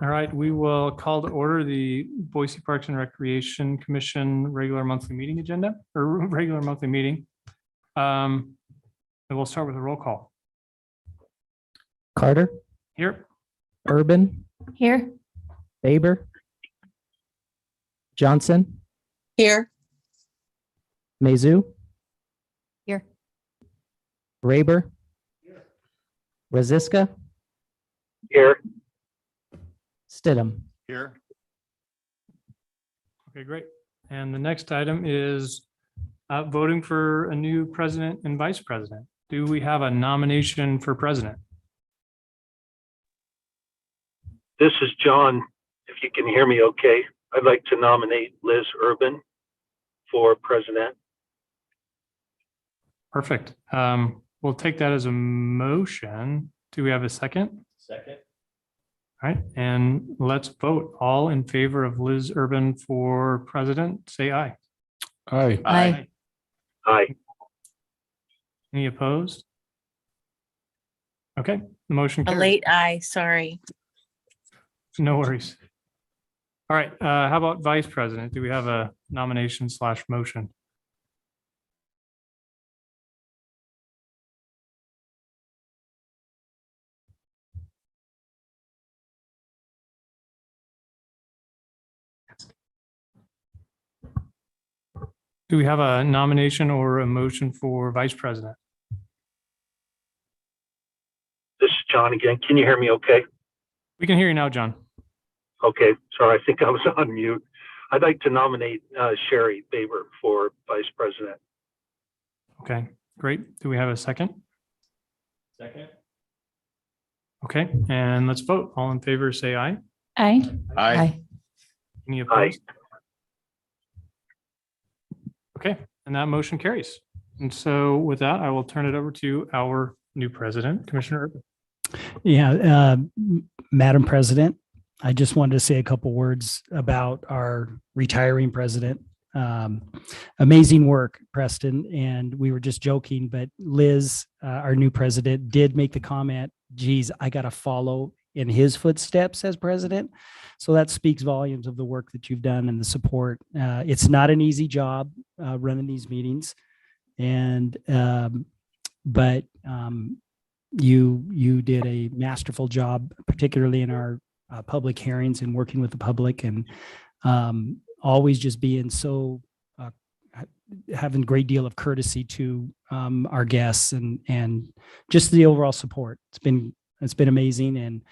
All right, we will call to order the Boise Parks and Recreation Commission regular monthly meeting agenda or regular monthly meeting. And we'll start with a roll call. Carter, Here. Urban, Here. Faber, Johnson, Here. Mazu, Here. Raber, Raziska, Here. Stidham. Here. Okay, great. And the next item is voting for a new president and vice president. Do we have a nomination for president? This is John. If you can hear me okay, I'd like to nominate Liz Urban for president. Perfect. We'll take that as a motion. Do we have a second? Second. All right, and let's vote. All in favor of Liz Urban for president, say aye. Aye. Aye. Aye. Any opposed? Okay, the motion A carries. late aye, sorry. No worries. All right, how about vice president? Do we have a nomination / motion? Do we have a nomination or a motion for vice president? This is John again. Can you hear me okay? We can hear you now, John. Okay. Sorry, I think I was on mute. I'd like to nominate Sherry Baber for vice president. Okay, great. Do we have a second? Second. Okay, and let's vote. All in favor, say aye. Aye. Aye. Any Aye. opposed? Okay, and that motion carries. And so with that, I will turn it over to our new president, Commissioner Urban. Yeah, Madam President, I just wanted to say a couple words about our retiring president. Amazing work, Preston. And we were just joking, but Liz, our new president, did make the comment, geez, I got to follow in his footsteps as president. So that speaks volumes of the work that you've done and the support. It's not an easy job running these meetings. And, but you did a masterful job, particularly in our public hearings and working with the public, and always just being so having a great deal of courtesy to our guests and just the overall support. It's been amazing. And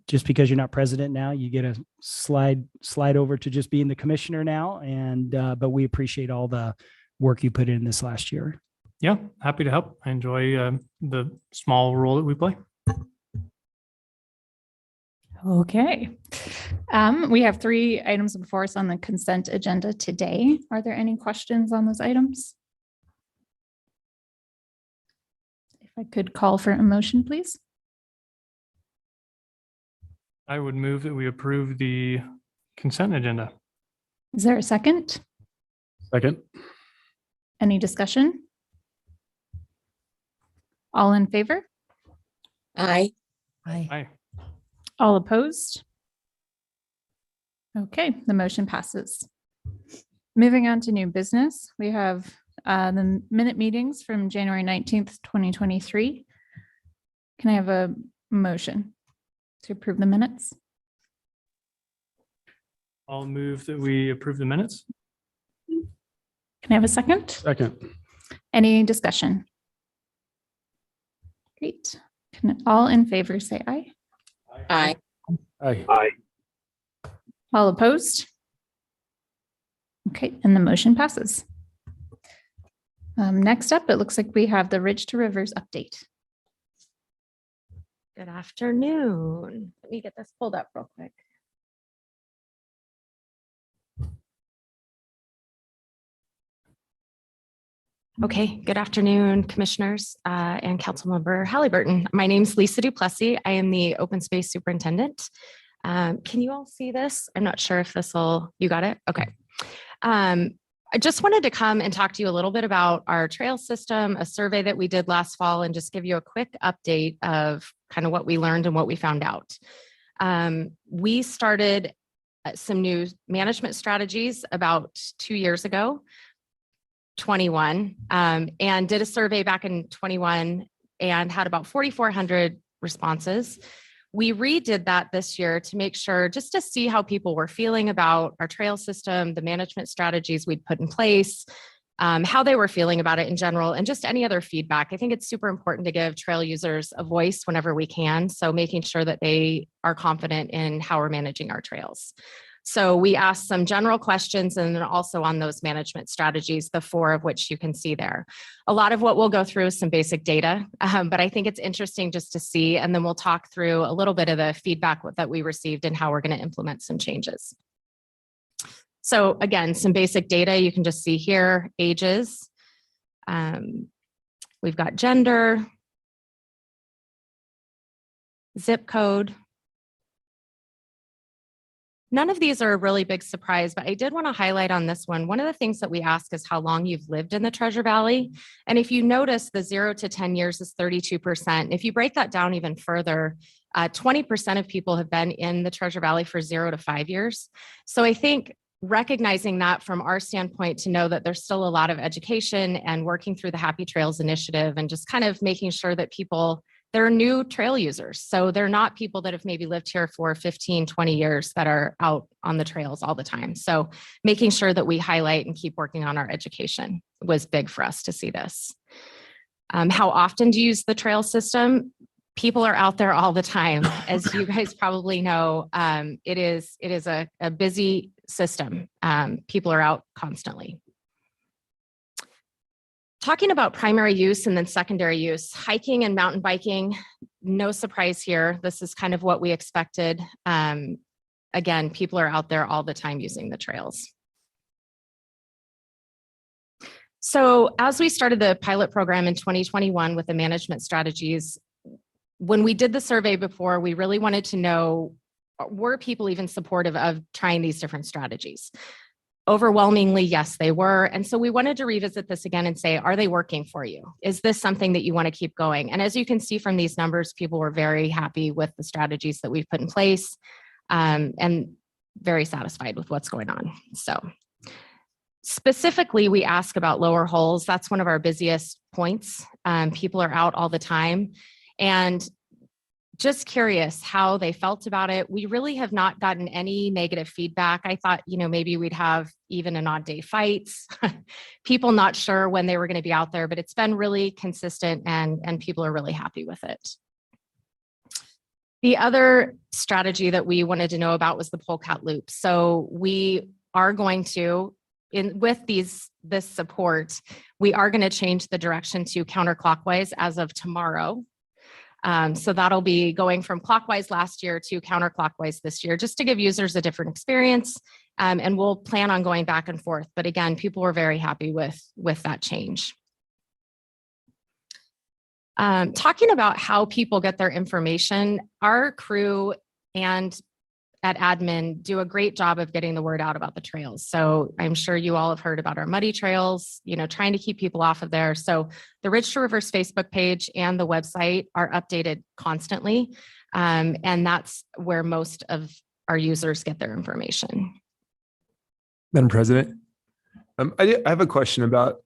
just because you're not president now, you get a slide over to just being the commissioner now. And but we appreciate all the work you put in this last year. Yeah, happy to help. I enjoy the small role that we play. Okay. We have 3 items before us on the consent agenda today. Are there any questions on those items? If I could call for a motion, please. I would move that we approve the consent agenda. Is there a second? Second. Any discussion? All in favor? Aye. Aye. All opposed? Okay, the motion passes. Moving on to new business, we have the minute meetings from January 19th, 2023. Can I have a motion to approve the minutes? I'll move that we approve the minutes. Can I have a second? Second. Any discussion? Great. Can all in favor say aye? Aye. Aye. Aye. All opposed? Okay, and the motion passes. Next up, it looks like we have the Ridge to Rivers update. Good afternoon. Let me get this pulled up real quick. Okay, good afternoon, commissioners and Councilmember Halliburton. My name is Lisa Duplessis. I am the open space superintendent. Can you all see this? I'm not sure if you got it? Okay. I just wanted to come and talk to you a little bit about our trail system, a survey that we did last fall, and just give you a quick update of kind of what we learned and what we found out. We started some new management strategies about 2 years ago, 21, and did a survey back in 21 and had about 4,400 responses. We redid that this year to make sure, just to see how people were feeling about our trail system, the management strategies we'd put in place, how they were feeling about it in general, and just any other feedback. I think it's super important to give trail users a voice whenever we can. So making sure that they are confident in how we're managing our trails. So we asked some general questions and then also on those management strategies, the 4 of which you can see there. A lot of what we'll go through is some basic data, but I think it's interesting just to see, and then we'll talk through a little bit of the feedback that we received and how we're going to implement some changes. So again, some basic data you can just see here, ages. We've got gender, zip code. None of these are a really big surprise, but I did want to highlight on this one. One of the things that we ask is how long you've lived in the Treasure Valley. And if you notice, the 0 to 10 years is 32%. If you break that down even further, 20% of people have been in the Treasure Valley for 0 to 5 years. So I think recognizing that from our standpoint, to know that there's still a lot of education and working through the Happy Trails initiative and just kind of making sure that people, they're new trail users. So they're not people that have maybe lived here for 15, 20 years that are out on the trails all the time. So making sure that we highlight and keep working on our education was big for us to see this. How often do you use the trail system? People are out there all the time. As you guys probably know, it is a busy system. People are out constantly. Talking about primary use and then secondary use, hiking and mountain biking, no surprise here. This is kind of what we expected. Again, people are out there all the time using the trails. So as we started the pilot program in 2021 with the management strategies, when we did the survey before, we really wanted to know, were people even supportive of trying these different strategies? Overwhelmingly, yes, they were. And so we wanted to revisit this again and say, are they working for you? Is this something that you want to keep going? And as you can see from these numbers, people were very happy with the strategies that we've put in place, and very satisfied with what's going on. So specifically, we ask about lower holes. That's one of our busiest points. People are out all the time. And just curious how they felt about it. We really have not gotten any negative feedback. I thought, maybe we'd have even an odd day fights, people not sure when they were going to be out there, but it's been really consistent and people are really happy with it. The other strategy that we wanted to know about was the polecat loop. So we are going to, with this support, we are going to change the direction to counterclockwise as of tomorrow. So that'll be going from clockwise last year to counterclockwise this year, just to give users a different experience. And we'll plan on going back and forth. But again, people were very happy with that change. Talking about how people get their information, our crew and at admin do a great job of getting the word out about the trails. So I'm sure you all have heard about our muddy trails, trying to keep people off of there. So the Ridge to Rivers Facebook page and the website are updated constantly. And that's where most of our users get their information. Madam President, I have a question about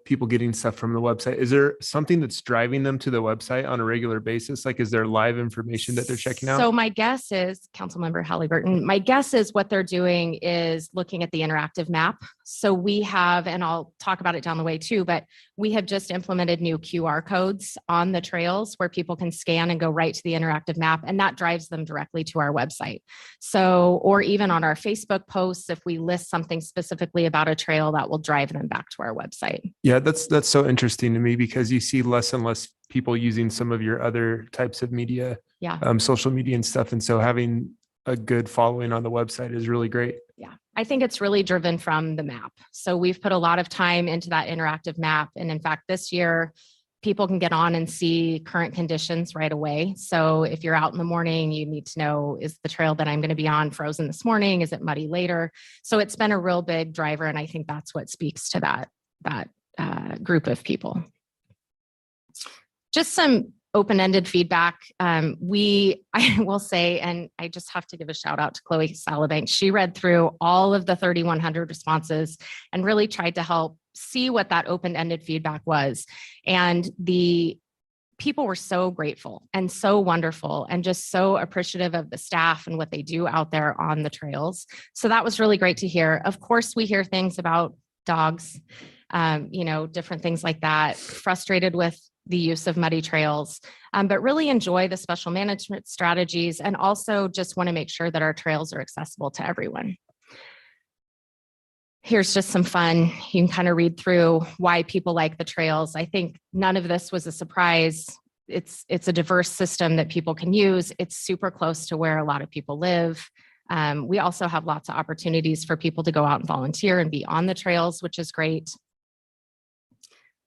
people getting stuff from the website. Is there something that's driving them to the website on a regular basis? Like, is there live information that they're checking out? So my guess is, Councilmember Halliburton, my guess is what they're doing is looking at the interactive map. So we have, and I'll talk about it down the way too, but we have just implemented new QR codes on the trails where people can scan and go right to the interactive map, and that drives them directly to our website. So, or even on our Facebook posts, if we list something specifically about a trail, that will drive them back to our website. Yeah, that's so interesting to me, because you see less and less people using some of your other types of media, social media and stuff. And so having a good following on the website is really great. Yeah, I think it's really driven from the map. So we've put a lot of time into that interactive map. And in fact, this year, people can get on and see current conditions right away. So if you're out in the morning, you need to know, is the trail that I'm going to be on frozen this morning? Is it muddy later? So it's been a real big driver. And I think that's what speaks to that group of people. Just some open-ended feedback. I will say, and I just have to give a shout out to Chloe Salabank. She read through all of the 3,100 responses and really tried to help see what that open-ended feedback was. And the people were so grateful and so wonderful and just so appreciative of the staff and what they do out there on the trails. So that was really great to hear. Of course, we hear things about dogs, different things like that, frustrated with the use of muddy trails, but really enjoy the special management strategies and also just want to make sure that our trails are accessible to everyone. Here's just some fun. You can kind of read through why people like the trails. I think none of this was a surprise. It's a diverse system that people can use. It's super close to where a lot of people live. We also have lots of opportunities for people to go out and volunteer and be on the trails, which is great.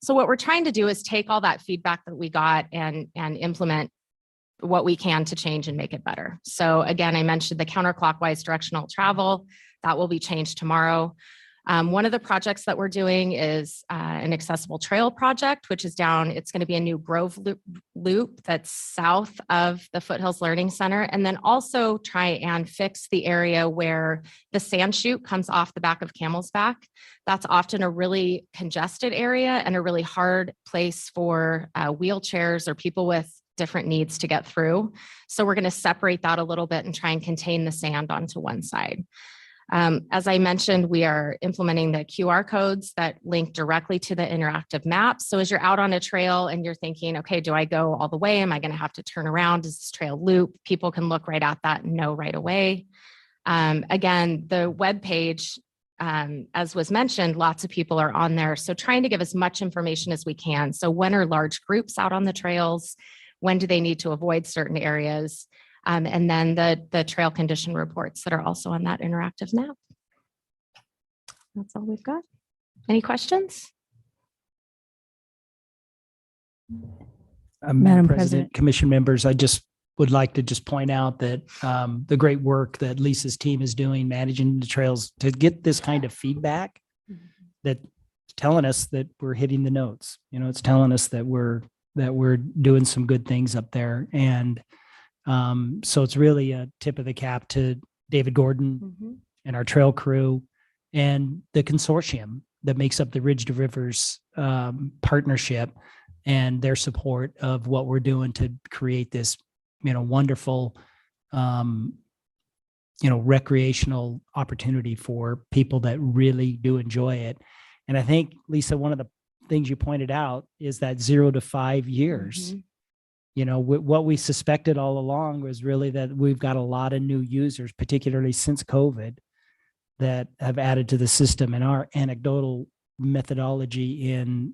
So what we're trying to do is take all that feedback that we got and implement what we can to change and make it better. So again, I mentioned the counterclockwise directional travel. That will be changed tomorrow. One of the projects that we're doing is an accessible trail project, which is down, it's going to be a new Grove loop that's south of the Foothills Learning Center, and then also try and fix the area where the sand chute comes off the back of Camel's Back. That's often a really congested area and a really hard place for wheelchairs or people with different needs to get through. So we're going to separate that a little bit and try and contain the sand onto one side. As I mentioned, we are implementing the QR codes that link directly to the interactive maps. So as you're out on a trail and you're thinking, okay, do I go all the way? Am I going to have to turn around? Does this trail loop? People can look right at that and know right away. Again, the webpage, as was mentioned, lots of people are on there. So trying to give as much information as we can. So when are large groups out on the trails? When do they need to avoid certain areas? And then the trail condition reports that are also on that interactive map. That's all we've got. Any questions? Madam President, Commission members, I just would like to just point out that the great work that Lisa's team is doing, managing the trails, to get this kind of feedback that's telling us that we're hitting the notes. It's telling us that we're doing some good things up there. And so it's really a tip of the cap to David Gordon and our trail crew and the consortium that makes up the Ridge to Rivers partnership and their support of what we're doing to create this, wonderful, recreational opportunity for people that really do enjoy it. And I think, Lisa, one of the things you pointed out is that 0 to 5 years. What we suspected all along was really that we've got a lot of new users, particularly since COVID, that have added to the system. And our anecdotal methodology in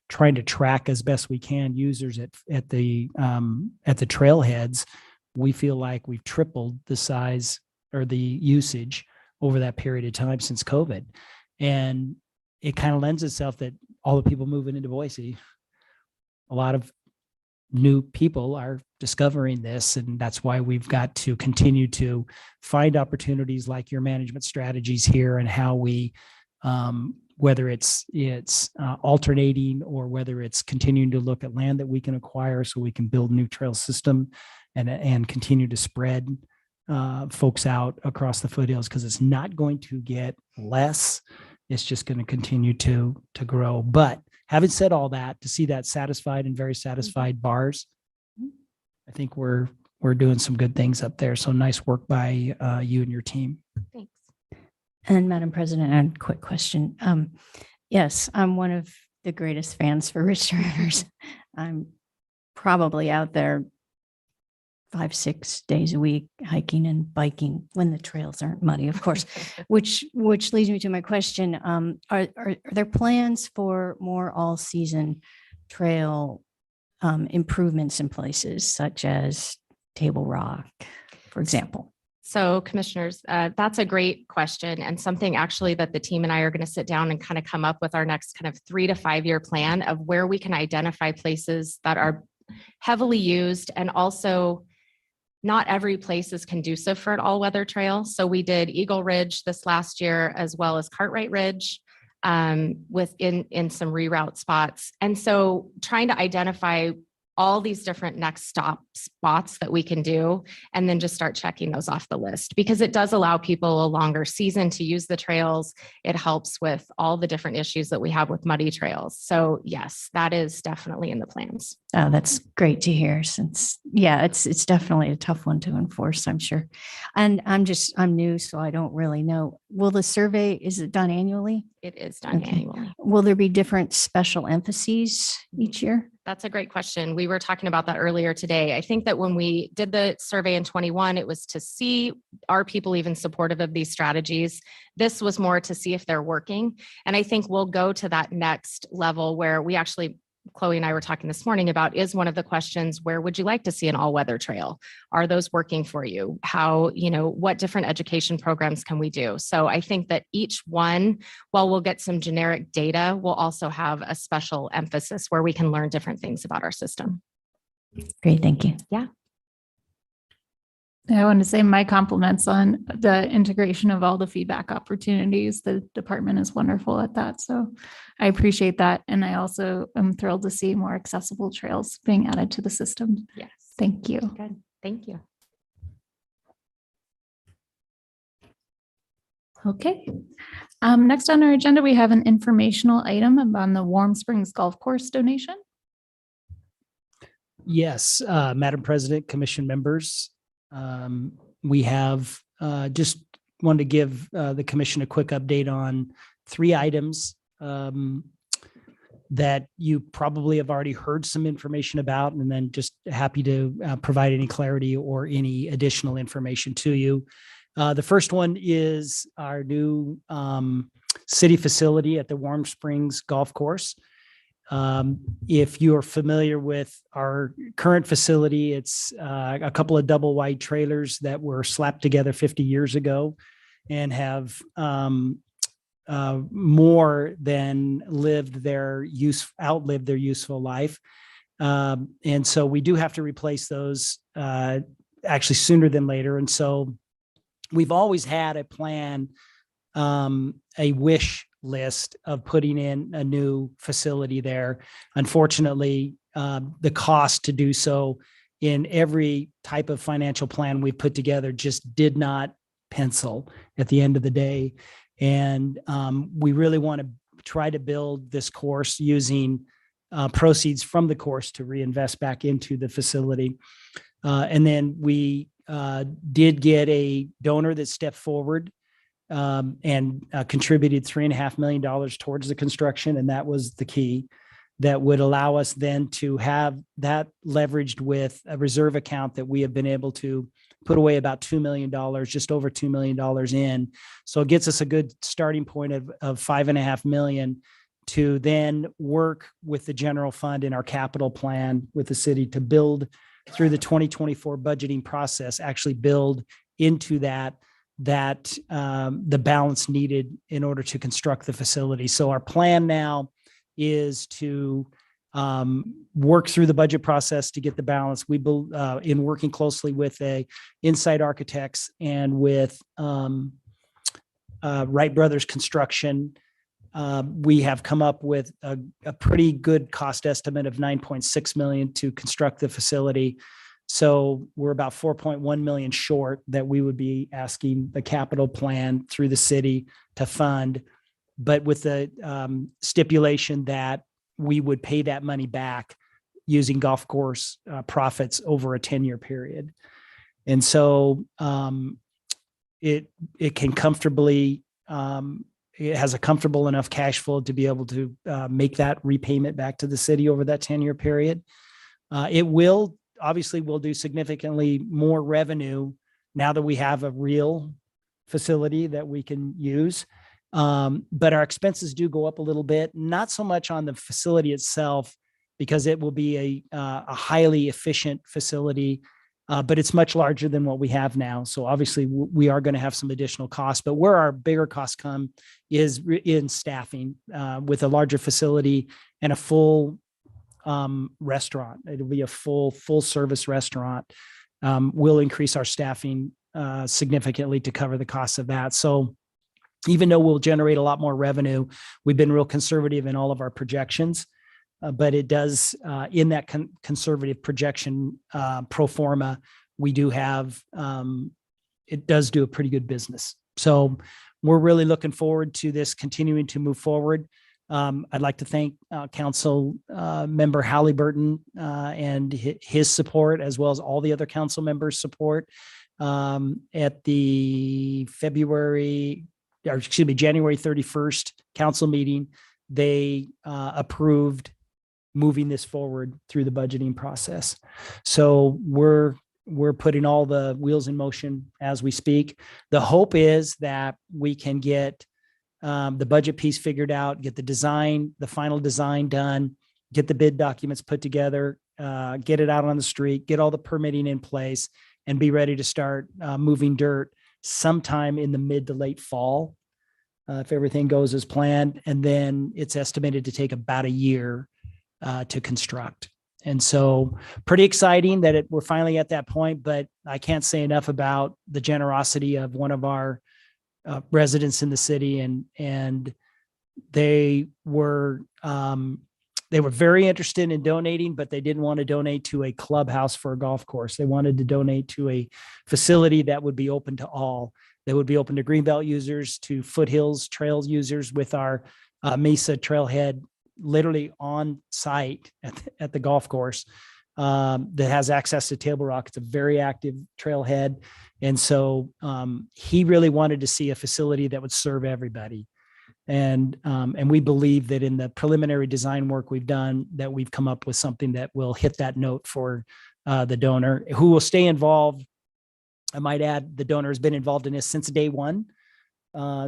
trying to track as best we can users at the trailheads, we feel like we've tripled the size or the usage over that period of time since COVID. And it kind of lends itself that all the people moving into Boise, a lot of new people are discovering this, and that's why we've got to continue to find opportunities like your management strategies here and how we, whether it's alternating or whether it's continuing to look at land that we can acquire so we can build new trail system and continue to spread folks out across the foothills, because it's not going to get less. It's just going to continue to grow. But having said all that, to see that satisfied and very satisfied bars, I think we're doing some good things up there. So nice work by you and your team. Thanks. And Madam President, I have a quick question. Yes, I'm one of the greatest fans for Ridge to Rivers. I'm probably out there 5-6 days a week hiking and biking when the trails aren't muddy, of course, which leads me to my question. Are there plans for more all-season trail improvements in places such as Table Rock, for example? So commissioners, that's a great question, and something actually that the team and I are going to sit down and kind of come up with our next kind of 3 to 5 year plan of where we can identify places that are heavily used, and also not every place is conducive for an all-weather trail. So we did Eagle Ridge this last year, as well as Cartwright Ridge in some reroute spots. And so trying to identify all these different next stop spots that we can do, and then just start checking those off the list, because it does allow people a longer season to use the trails. It helps with all the different issues that we have with muddy trails. So yes, that is definitely in the plans. Oh, that's great to hear, since, yeah, it's definitely a tough one to enforce, I'm sure. And I'm new, so I don't really know. Will the survey, is it done annually? It is done Okay. annually. Will there be different special emphases each year? That's a great question. We were talking about that earlier today. I think that when we did the survey in 21, it was to see, are people even supportive of these strategies? This was more to see if they're working. And I think we'll go to that next level where we actually, Chloe and I were talking this morning about, is one of the questions, where would you like to see an all-weather trail? Are those working for you? How, what different education programs can we do? So I think that each one, while we'll get some generic data, will also have a special emphasis where we can learn different things about our system. Great, thank you. I want to say my compliments on the integration of all the feedback opportunities. The department is wonderful at that. So I appreciate that. And I also am thrilled to see more accessible trails being added to the system. Yes. Thank you. Good. Thank you. Okay. Next on our agenda, we have an informational item on the Warm Springs Golf Course donation. Yes, Madam President, Commission members, we have just wanted to give the commission a quick update on 3 items that you probably have already heard some information about, and then just happy to provide any clarity or any additional information to you. The first one is our new city facility at the Warm Springs Golf Course. If you're familiar with our current facility, it's a couple of double wide trailers that were slapped together 50 years ago and have more than outlived their useful life. And so we do have to replace those actually sooner than later. And so we've always had a plan, a wish list of putting in a new facility there. Unfortunately, the cost to do so in every type of financial plan we put together just did not pencil at the end of the day. And we really want to try to build this course using proceeds from the course to reinvest back into the facility. And then we did get a donor that stepped forward and contributed $3.5 million towards the construction. And that was the key that would allow us then to have that leveraged with a reserve account that we have been able to put away about $2 million, just over $2 million in. So it gets us a good starting point of $5.5 million to then work with the general fund in our capital plan with the city to build through the 2024 budgeting process, actually build into that the balance needed in order to construct the facility. So our plan now is to work through the budget process to get the balance. We in working closely with Inside Architects and with Wright Brothers Construction, we have come up with a pretty good cost estimate of $9.6 million to construct the facility. So we're about 4.1 million short that we would be asking the capital plan through the city to fund, but with the stipulation that we would pay that money back using golf course profits over a 10-year period. And so it can comfortably, it has a comfortable enough cash flow to be able to make that repayment back to the city over that 10-year period. It will obviously will do significantly more revenue now that we have a real facility that we can use. But our expenses do go up a little bit, not so much on the facility itself, because it will be a highly efficient facility, but it's much larger than what we have now. So obviously we are going to have some additional costs, but where our bigger costs come is in staffing with a larger facility and a full restaurant. It'll be a full service restaurant. We'll increase our staffing significantly to cover the costs of that. So even though we'll generate a lot more revenue, we've been real conservative in all of our projections but it does, in that conservative projection pro forma, we do have, it does do a pretty good business. So we're really looking forward to this continuing to move forward. I'd like to thank Council Member Halliburton and his support, as well as all the other council members' support at the January 31st council meeting. They approved moving this forward through the budgeting process. So we're putting all the wheels in motion as we speak. The hope is that we can get the budget piece figured out, get the final design done, get the bid documents put together, get it out on the street, get all the permitting in place, and be ready to start moving dirt sometime in the mid to late fall, if everything goes as planned. And then it's estimated to take about a year to construct. And so pretty exciting that we're finally at that point, but I can't say enough about the generosity of one of our residents in the city. And they were very interested in donating, but they didn't want to donate to a clubhouse for a golf course. They wanted to donate to a facility that would be open to all. That would be open to Greenbelt users, to foothills trails users, with our Mesa trailhead literally on site at the golf course that has access to Table Rock. It's a very active trailhead. And so he really wanted to see a facility that would serve everybody. And we believe that in the preliminary design work we've done, that we've come up with something that will hit that note for the donor, who will stay involved. I might add, the donor has been involved in this since day one.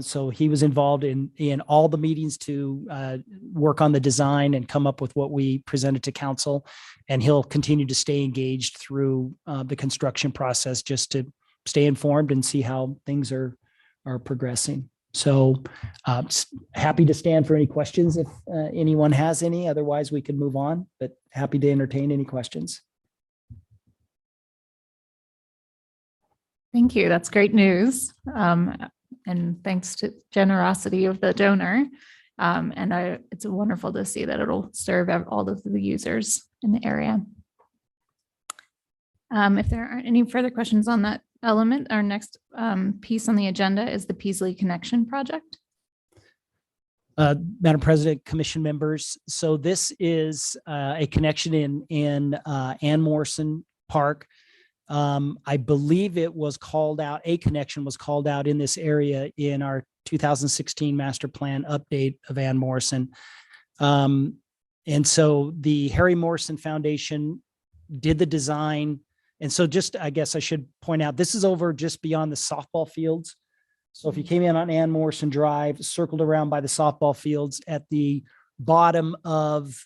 So he was involved in all the meetings to work on the design and come up with what we presented to council. And he'll continue to stay engaged through the construction process, just to stay informed and see how things are progressing. So happy to stand for any questions if anyone has any. Otherwise, we can move on, but happy to entertain any questions. Thank you. That's great news. And thanks to generosity of the donor. It's wonderful to see that it'll serve all of the users in the area. If there aren't any further questions on that element, our next piece on the agenda is the Peasley Connection Project. Madam President, Commission members, so this is a connection in Ann Morrison Park. I believe it was called out, a connection was called out in this area in our 2016 master plan update of Ann Morrison. And so the Harry Morrison Foundation did the design. And so just, I guess I should point out, this is over just beyond the softball fields. So if you came in on Ann Morrison Drive, circled around by the softball fields, at the bottom of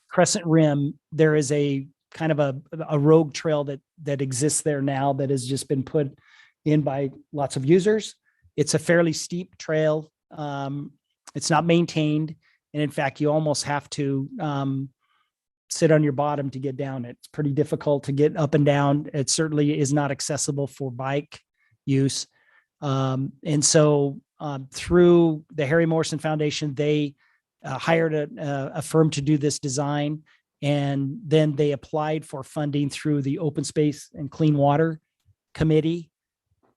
Crescent Rim, there is a kind of a rogue trail that exists there now, that has just been put in by lots of users. It's a fairly steep trail. It's not maintained. And in fact, you almost have to sit on your bottom to get down it. It's pretty difficult to get up and down. It certainly is not accessible for bike use. And so through the Harry Morrison Foundation, they hired a firm to do this design. And then they applied for funding through the Open Space and Clean Water Committee.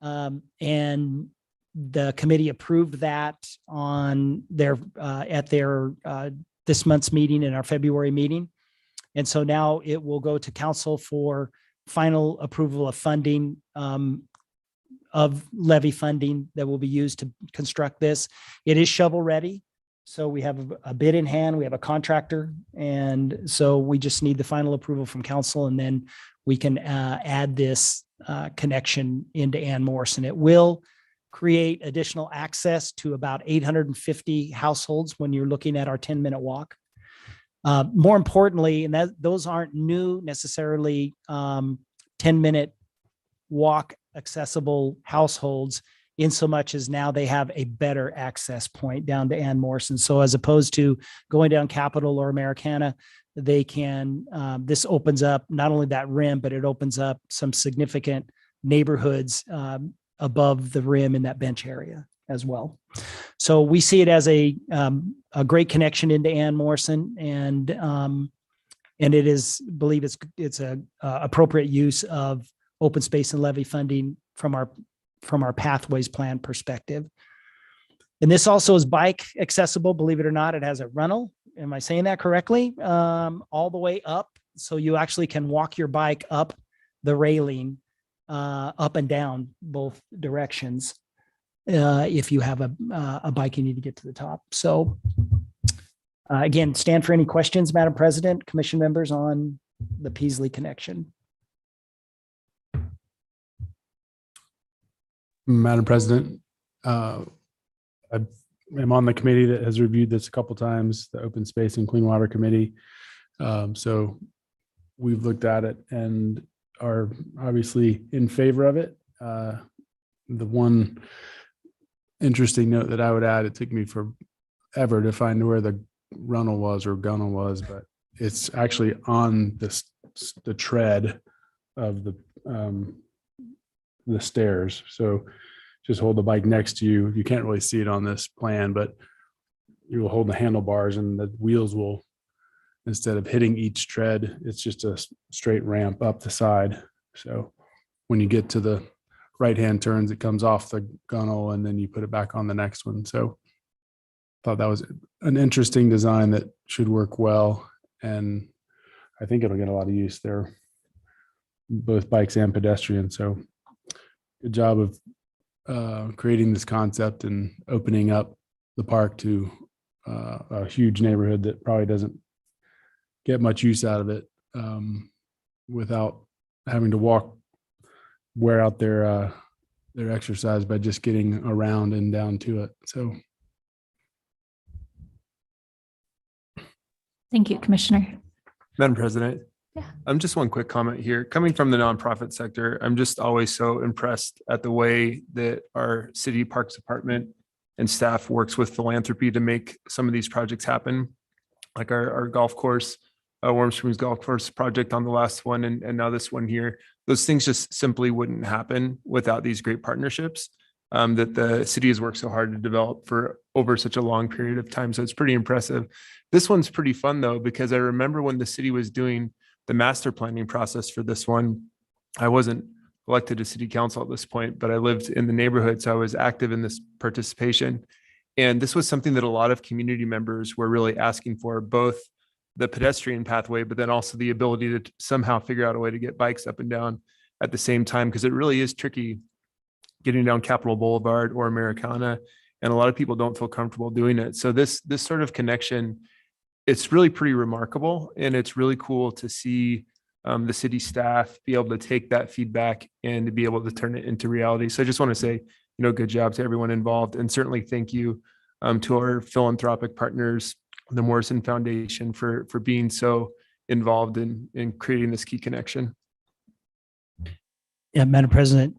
And the committee approved that on their at their this month's meeting, in our February meeting. And so now it will go to council for final approval of funding, of levy funding that will be used to construct this. It is shovel ready. So we have a bid in hand, we have a contractor. And so we just need the final approval from council, and then we can add this connection into Ann Morrison. It will create additional access to about 850 households when you're looking at our 10-minute walk. More importantly, and those aren't new necessarily 10-minute walk accessible households, in so much as now they have a better access point down to Ann Morrison. So as opposed to going down Capitol or Americana, they can, this opens up not only that rim, but it opens up some significant neighborhoods above the rim in that bench area as well. So we see it as a great connection into Ann Morrison, and it is, believe it's a appropriate use of open space and levy funding from our pathways plan perspective. And this also is bike accessible, believe it or not. It has a runnel. Am I saying that correctly? All the way up. So you actually can walk your bike up the railing, up and down both directions. If you have a bike, you need to get to the top. So again, stand for any questions, Madam President, Commission members, on the Peasley connection. Madam President, I am on the committee that has reviewed this a couple times, the Open Space and Clean Water Committee. So we've looked at it and are obviously in favor of it. The one interesting note that I would add, it took me forever to find where the runnel was or gunnel was, but it's actually on the tread of the stairs. So just hold the bike next to you. You can't really see it on this plan, but you will hold the handlebars and the wheels will, instead of hitting each tread, it's just a straight ramp up the side. So when you get to the right-hand turns, it comes off the gunnel and then you put it back on the next one. So thought that was an interesting design that should work well. And I think it'll get a lot of use there, both bikes and pedestrians. So good job of creating this concept and opening up the park to a huge neighborhood that probably doesn't get much use out of it without having to wear out their exercise by just getting around and down to it. So Thank you, Commissioner. Madam President. Yeah. Just one quick comment here. Coming from the nonprofit sector, I'm just always so impressed at the way that our city parks department and staff works with philanthropy to make some of these projects happen. Like our golf course, Warm Springs Golf Course project on the last one, and now this one here. Those things just simply wouldn't happen without these great partnerships that the city has worked so hard to develop for over such a long period of time. So it's pretty impressive. This one's pretty fun though, because I remember when the city was doing the master planning process for this one, I wasn't elected to city council at this point, but I lived in the neighborhood. So I was active in this participation. And this was something that a lot of community members were really asking for, both the pedestrian pathway, but then also the ability to somehow figure out a way to get bikes up and down at the same time, because it really is tricky getting down Capitol Boulevard or Americana. And a lot of people don't feel comfortable doing it. So this sort of connection, it's really pretty remarkable. And it's really cool to see the city staff be able to take that feedback and to be able to turn it into reality. So I just want to say, good job to everyone involved. And certainly thank you to our philanthropic partners, the Morrison Foundation, for being so involved in creating this key connection. Yeah, Madam President,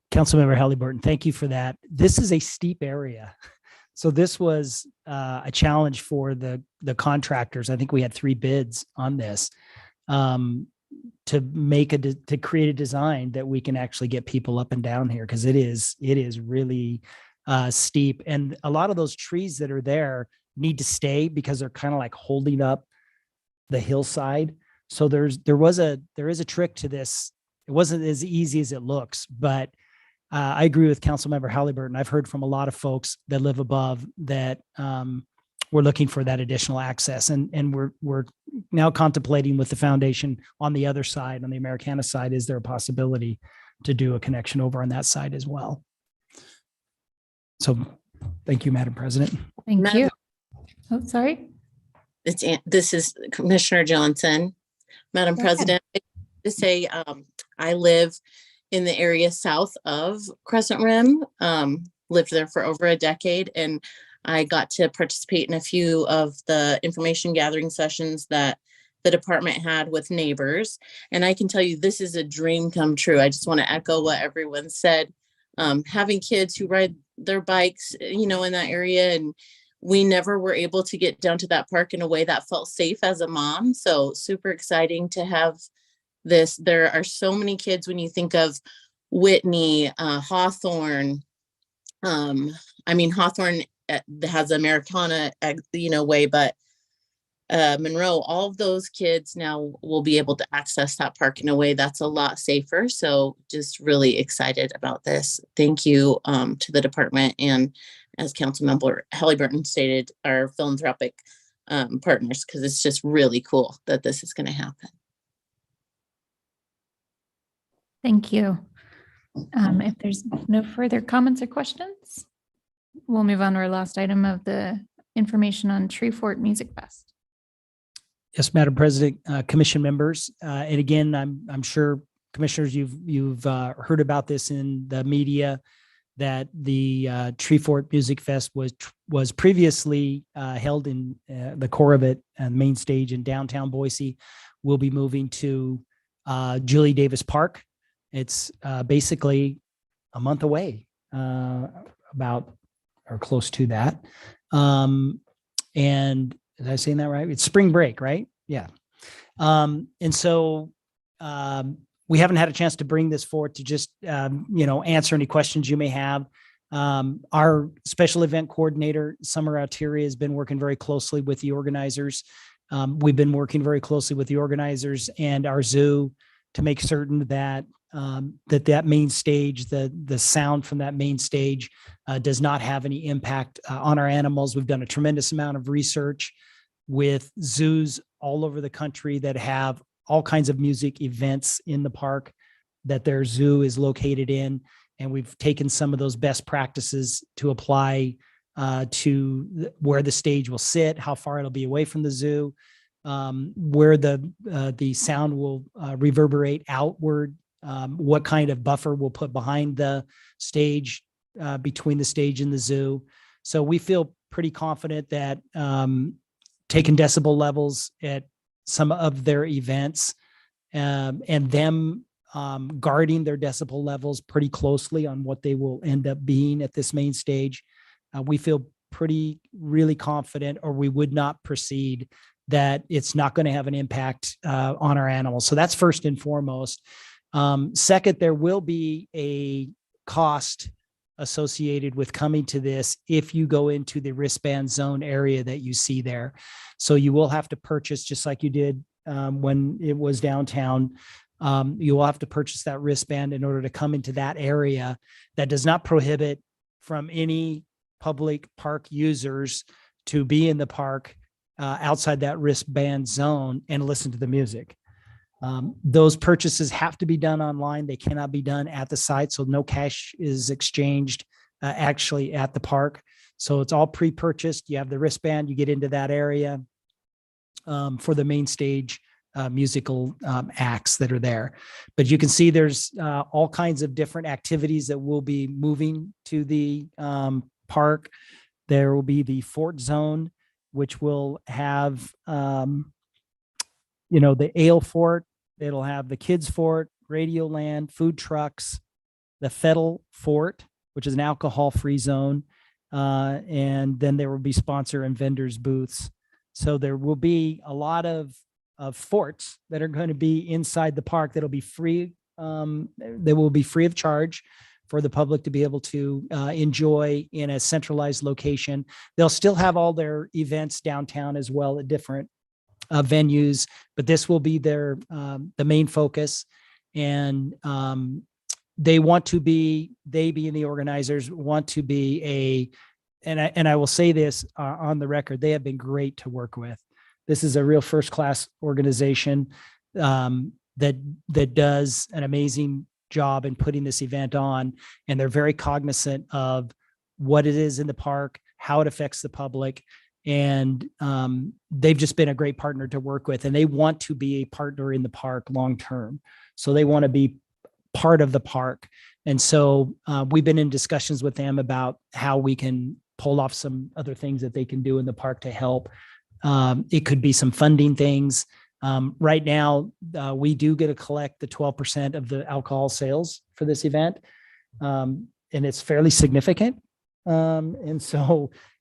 Councilmember Halliburton, thank you for that. This is a steep area. So this was a challenge for the contractors. I think we had 3 bids on this to create a design that we can actually get people up and down here, because it is really steep. And a lot of those trees that are there need to stay because they're kind of like holding up the hillside. So there is a trick to this. It wasn't as easy as it looks, but I agree with Councilmember Halliburton. I've heard from a lot of folks that live above that we're looking for that additional access, and we're now contemplating with the foundation on the other side, on the Americana side, is there a possibility to do a connection over on that side as well? So, thank you, Madam President. Thank Madam- you. Oh, sorry. This is Commissioner Johnson. Madam Go ahead. President, to say I live in the area south of Crescent Rim, lived there for over a decade, and I got to participate in a few of the information gathering sessions that the department had with neighbors. And I can tell you, this is a dream come true. I just want to echo what everyone said. Having kids who ride their bikes, in that area, and we never were able to get down to that park in a way that felt safe as a mom. So super exciting to have this. There are so many kids when you think of Whitney, Hawthorne. Hawthorne that has Americana, way, but Monroe, all of those kids now will be able to access that park in a way that's a lot safer. So just really excited about this. Thank you to the department, and as Councilmember Halliburton stated, our philanthropic partners, because it's just really cool that this is going to happen. Thank you. If there's no further comments or questions, we'll move on to our last item of the information on Tree Fort Music Fest. Yes, Madam President, commission members, and again, I'm sure commissioners, you've heard about this in the media, that the Tree Fort Music Fest was previously held in the core of it, main stage in downtown Boise. We'll be moving to Julie Davis Park. It's basically a month away, about or close to that. And is I saying that right? It's spring break, right? Yeah. And so we haven't had a chance to bring this forward to just, answer any questions you may have. Our special event coordinator, Summer Altieri, has been working very closely with the organizers. We've been working very closely with the organizers and our zoo to make certain that that main stage, the sound from that main stage does not have any impact on our animals. We've done a tremendous amount of research with zoos all over the country that have all kinds of music events in the park that their zoo is located in. And we've taken some of those best practices to apply to where the stage will sit, how far it'll be away from the zoo, where the sound will reverberate outward, what kind of buffer we'll put behind the stage, between the stage and the zoo. So we feel pretty confident that taking decibel levels at some of their events and them guarding their decibel levels pretty closely on what they will end up being at this main stage, we feel really confident, or we would not proceed, that it's not going to have an impact on our animals. So that's first and foremost. Second, there will be a cost associated with coming to this if you go into the wristband zone area that you see there. So you will have to purchase, just like you did when it was downtown. You will have to purchase that wristband in order to come into that area. That does not prohibit from any public park users to be in the park outside that wristband zone and listen to the music. Those purchases have to be done online. They cannot be done at the site. So no cash is exchanged actually at the park. So it's all pre-purchased. You have the wristband, you get into that area for the main stage musical acts that are there. But you can see there's all kinds of different activities that will be moving to the park. There will be the Fort Zone, which will have the Ale Fort. It'll have the Kids Fort, Radio Land, food trucks, the Fettle Fort, which is an alcohol-free zone. And then there will be sponsor and vendors booths. So there will be a lot of forts that are going to be inside the park that'll be free. They will be free of charge for the public to be able to enjoy in a centralized location. They'll still have all their events downtown as well at different venues, but this will be the main focus. And they being the organizers, want to be and I will say this on the record, they have been great to work with. This is a real first-class organization that does an amazing job in putting this event on, and they're very cognizant of what it is in the park, how it affects the public. And they've just been a great partner to work with, and they want to be a partner in the park long-term. So they want to be part of the park. And so we've been in discussions with them about how we can pull off some other things that they can do in the park to help. It could be some funding things. Right now, we do get to collect the 12% of the alcohol sales for this event. And it's fairly significant. And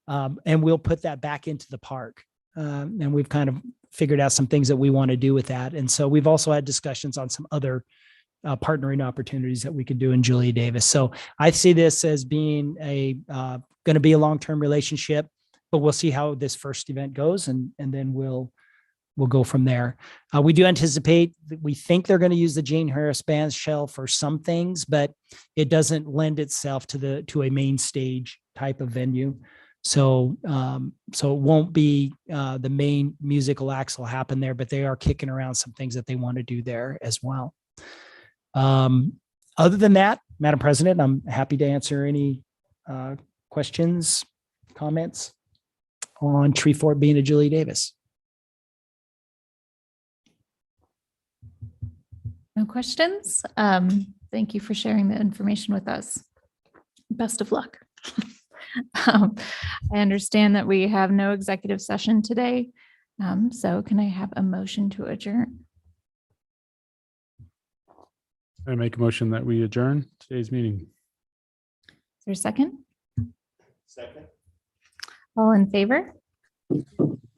we'll put that back into the park. And we've kind of figured out some things that we want to do with that. And so we've also had discussions on some other partnering opportunities that we could do in Julia Davis. So I see this as being going to be a long-term relationship, but we'll see how this first event goes, and then we'll go from there. We do anticipate that we think they're going to use the Jane Harris Band Shell for some things, but it doesn't lend itself to a main stage type of venue. So it won't be the main musical acts will happen there, but they are kicking around some things that they want to do there as well. Other than that, Madam President, I'm happy to answer any questions, comments on Tree Fort being a Julia Davis. No questions. Thank you for sharing the information with us. Best of luck. I understand that we have no executive session today. So can I have a motion to adjourn? I make a motion that we adjourn today's meeting. Is there a second? Second. All in favor?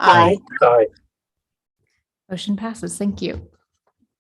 Aye. Aye. Motion passes. Thank you.